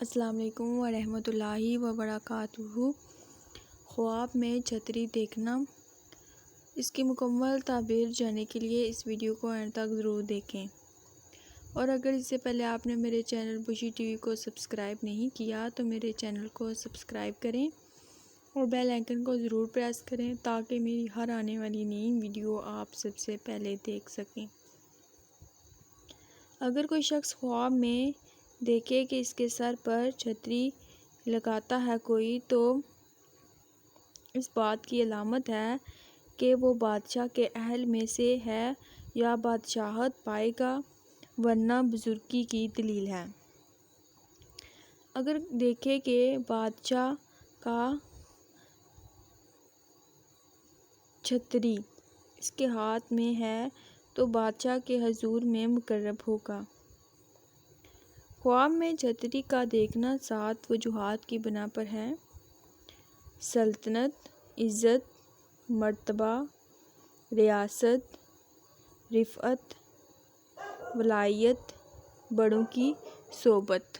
السلام علیکم ورحمۃ اللہ وبرکاتہ۔ خواب میں چھتری دیکھنا، اس کی مکمل تعبیر جاننے کے لیے اس ویڈیو کو اینڈ تک ضرور دیکھیں، اور اگر اس سے پہلے آپ نے میرے چینل بشی ٹی وی کو سبسکرائب نہیں کیا تو میرے چینل کو سبسکرائب کریں اور بیل آئیکن کو ضرور پریس کریں تاکہ میری ہر آنے والی نئی ویڈیو آپ سب سے پہلے دیکھ سکیں۔ اگر کوئی شخص خواب میں دیکھے کہ اس کے سر پر چھتری لگاتا ہے کوئی، تو اس بات کی علامت ہے کہ وہ بادشاہ کے اہل میں سے ہے یا بادشاہت پائے گا، ورنہ بزرگی کی دلیل ہے۔ اگر دیکھے کہ بادشاہ کا چھتری اس کے ہاتھ میں ہے تو بادشاہ کے حضور میں مقرب ہوگا۔ خواب میں چھتری کا دیکھنا 7 وجوہات کی بنا پر ہے: سلطنت، عزت، مرتبہ، ریاست، رفعت، ولایت، بڑوں کی صحبت۔